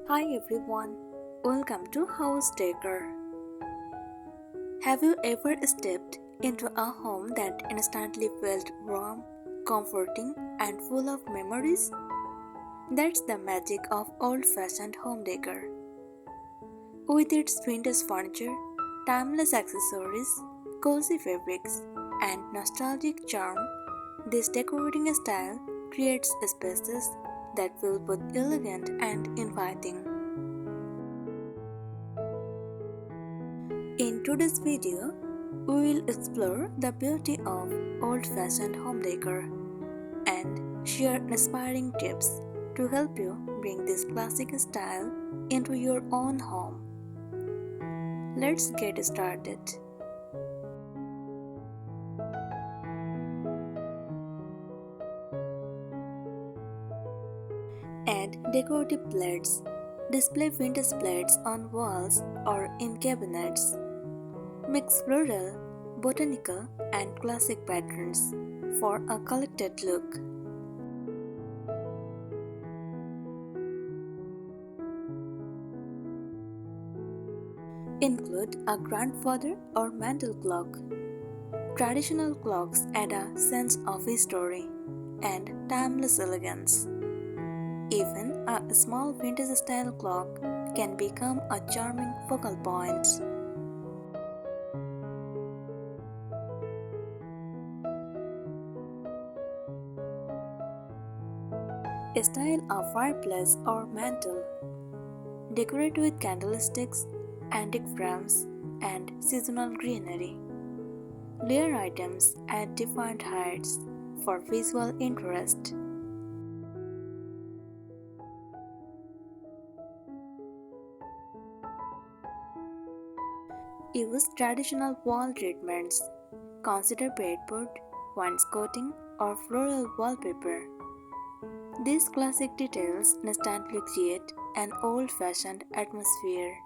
Hi everyone, welcome to House Decor. Have you ever stepped into a home that instantly felt warm, comforting, and full of memories? That's the magic of old fashioned home decor. With its vintage furniture, timeless accessories, cozy fabrics, and nostalgic charm, this decorating style creates spaces that feel both elegant and inviting. In today's video, we will explore the beauty of old-fashioned home decor and share inspiring tips to help you bring this classic style into your own home. Let's get started. Add decorative plates. Display vintage plates on walls or in cabinets. Mix floral, botanical, and classic patterns for a collected look. Include a grandfather or mantel clock. Traditional clocks add a sense of history and timeless elegance. Even a small vintage style clock can become a charming focal point. Style a fireplace or mantel. Decorate with candlesticks, antique frames, and seasonal greenery. Layer items at different heights for visual interest. Use traditional wall treatments. Consider bedboard, wainscoting, or floral wallpaper. These classic details instantly create an old-fashioned atmosphere.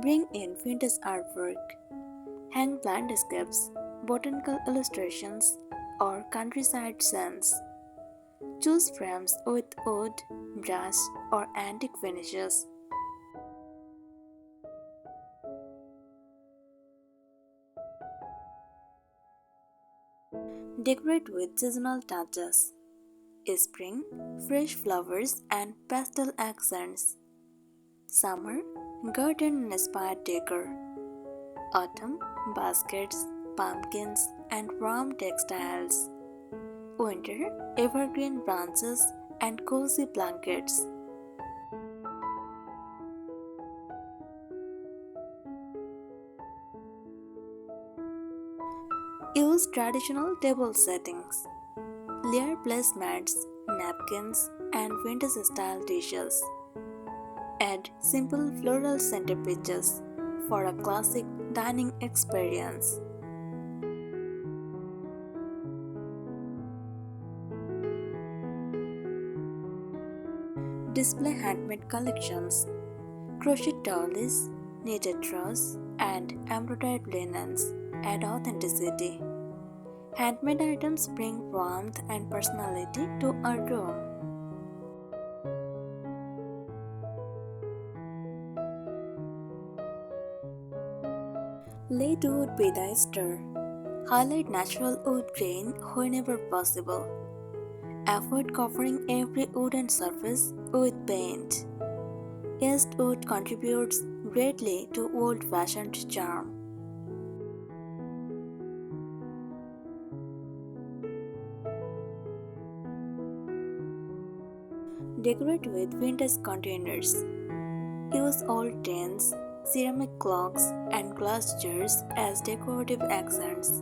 Bring in vintage artwork. Hang landscapes, botanical illustrations, or countryside scenes. Choose frames with wood, brass, or antique finishes. Decorate with seasonal touches. Spring, fresh flowers and pastel accents. Summer, garden-inspired decor. Autumn, baskets, pumpkins, and warm textiles. Winter, evergreen branches and cozy blankets. Use traditional table settings. Layer placemats, napkins, and vintage-style dishes. Add simple floral centerpieces for a classic dining experience. Display handmade collections, crochet dowlies, knitted drawers, and embroidered linens add authenticity. Handmade items bring warmth and personality to a room. Let wood be the star. Highlight natural wood grain whenever possible. Avoid covering every wooden surface with paint. Used wood contributes greatly to old-fashioned charm. Decorate with vintage containers. Use old tins, ceramic clogs, and glass jars as decorative accents.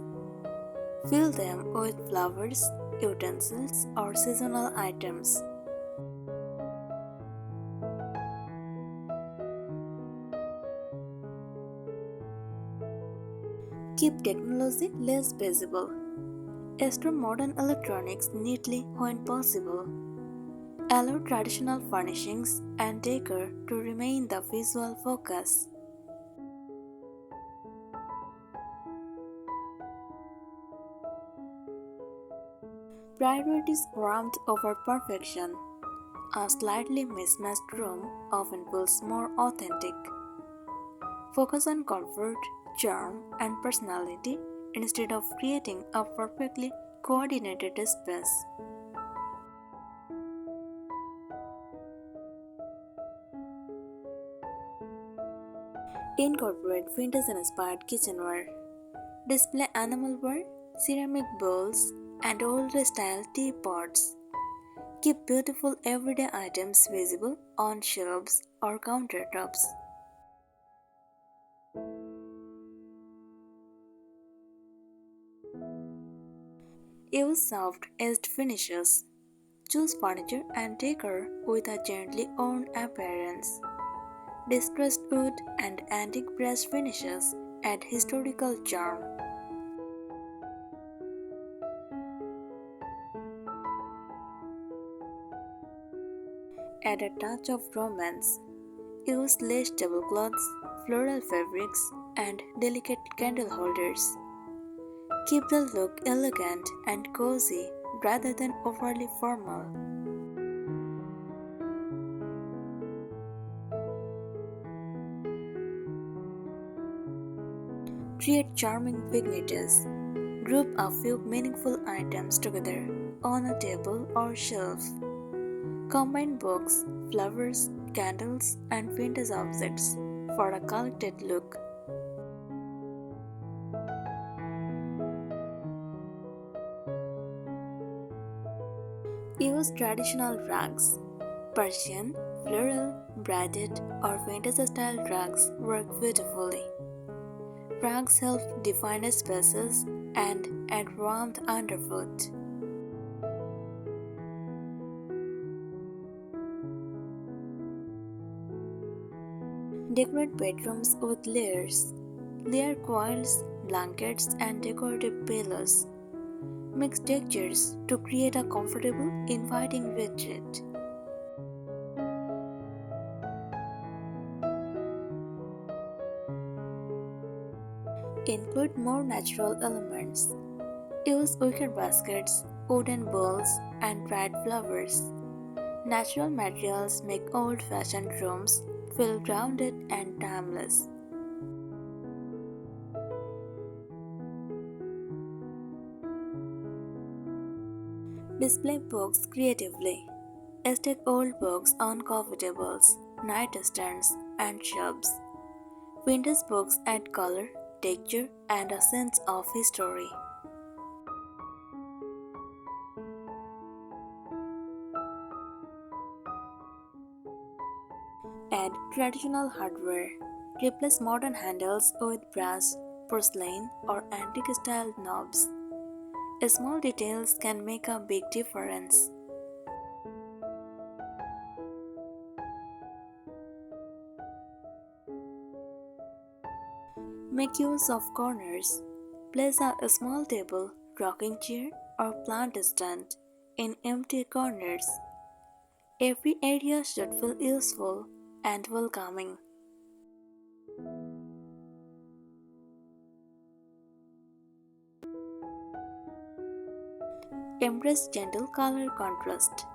Fill them with flowers, utensils, or seasonal items. Keep technology less visible. Store modern electronics neatly when possible. Allow traditional furnishings and decor to remain the visual focus. Priorities warmth over perfection. A slightly mismatched room often feels more authentic. Focus on comfort, charm, and personality instead of creating a perfectly coordinated space. Incorporate vintage-inspired kitchenware. Display animalware, ceramic bowls, and old-style teapots. Keep beautiful everyday items visible on shelves or countertops. Use soft edged finishes. Choose furniture and decor with a gently worn appearance. Distressed wood and antique brass finishes add historical charm. Add a touch of romance. Use lace tablecloths, floral fabrics, and delicate candle holders. Keep the look elegant and cozy rather than overly formal. Create charming vignettes. Group a few meaningful items together on a table or shelf. Combine books, flowers, candles, and vintage objects for a collected look. Use traditional rugs. Persian, floral, braided, or vintage style rugs work beautifully. Rugs help define spaces and add warmth underfoot. Decorate bedrooms with layers. Layer coils, blankets, and decorative pillows. Mix textures to create a comfortable, inviting retreat. Include more natural elements. Use wicker baskets, wooden bowls, and dried flowers. Natural materials make old-fashioned rooms feel grounded and timeless. Display books creatively. Stack old books on coffee tables, nightstands, and shelves. Vintage books add color, texture, and a sense of history. Add traditional hardware. Replace modern handles with brass, porcelain, or antique style knobs. Small details can make a big difference. Make use of corners. Place a small table, rocking chair, or plant stand in empty corners. Every area should feel useful and welcoming. Embrace gentle color contrast.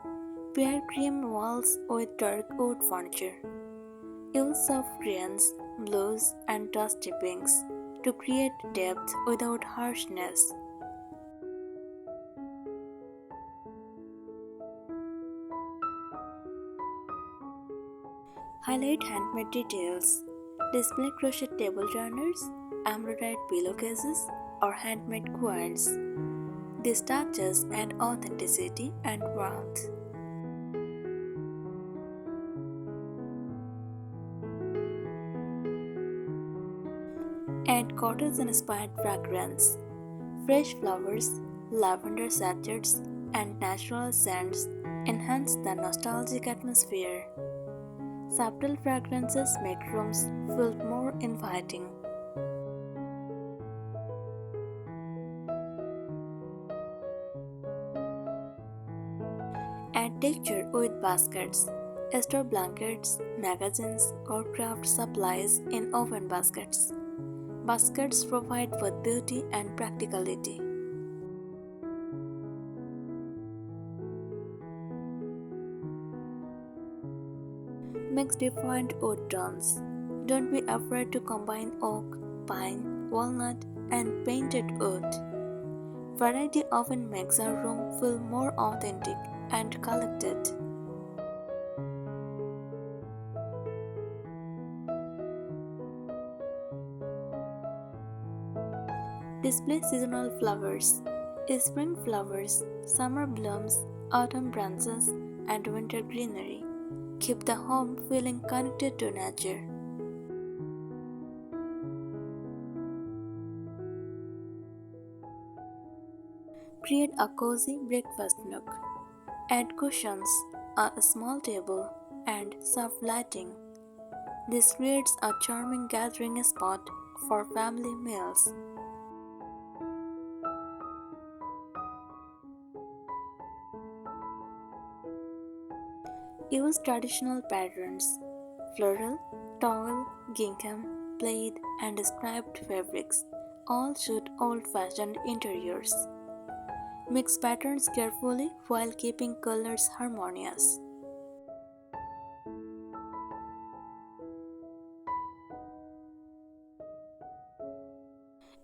Pair cream walls with dark wood furniture. Use soft greens, blues, and dusty pinks to create depth without harshness. Highlight handmade details. Display crochet table turners, embroidered pillowcases, or handmade quilts. These touches add authenticity and warmth. Add cottage-inspired fragrance. Fresh flowers, lavender sachets, and natural scents enhance the nostalgic atmosphere. Subtle fragrances make rooms feel more inviting. Add texture with baskets. Store blankets, magazines, or craft supplies in open baskets. Baskets provide both beauty and practicality. Mix different wood tones. Don't be afraid to combine oak, pine, walnut, and painted wood. Variety often makes a room feel more authentic and collected. Display seasonal flowers. Spring flowers, summer blooms, autumn branches, and winter greenery. Keep the home feeling connected to nature. Create a cozy breakfast nook. Add cushions, a small table, and soft lighting. This creates a charming gathering spot for family meals. Use traditional patterns: floral, towel, gingham, plaid, and striped fabrics all suit old-fashioned interiors. Mix patterns carefully while keeping colors harmonious.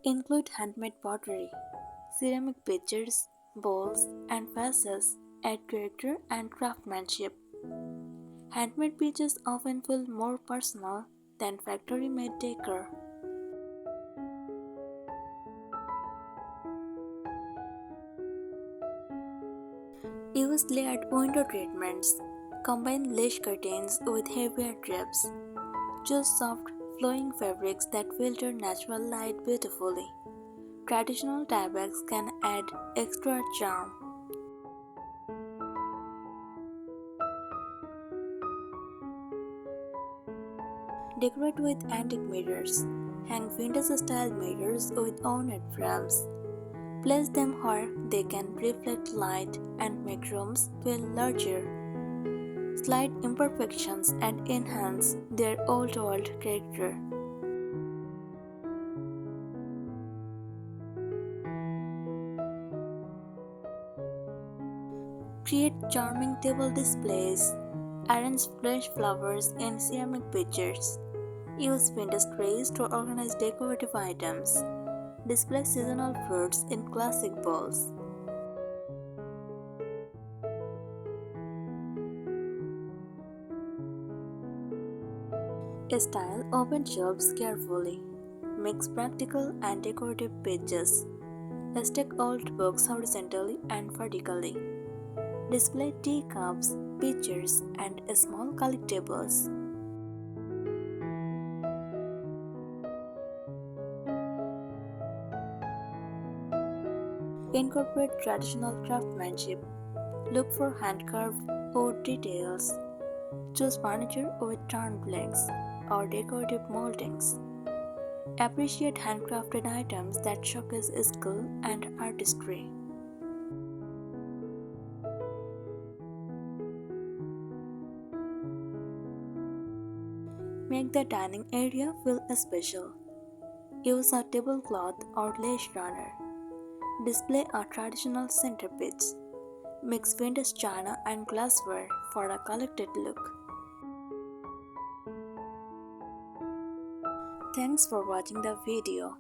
Include handmade pottery, ceramic pitchers, bowls, and vases add character and craftsmanship. Handmade pieces often feel more personal than factory-made decor. Use layered window treatments. Combine lace curtains with heavier drapes. Choose soft, flowing fabrics that filter natural light beautifully. Traditional tie bags can add extra charm. Decorate with antique mirrors. Hang vintage-style mirrors with ornate frames. Place them where they can reflect light and make rooms feel larger. Slight imperfections and enhance their old-world character. Create charming table displays. Arrange fresh flowers in ceramic pitchers. Use vintage trays to organize decorative items. Display seasonal fruits in classic bowls. Style open shelves carefully. Mix practical and decorative pages. Stack old books horizontally and vertically. Display teacups, pitchers, and small collectibles. Incorporate traditional craftsmanship. Look for hand-carved wood details. Choose furniture with turned legs or decorative moldings. Appreciate handcrafted items that showcase skill and artistry. Make the dining area feel special. Use a tablecloth or lace runner. Display a traditional centerpiece. Mix vintage china and glassware for a collected look. Thanks for watching the video.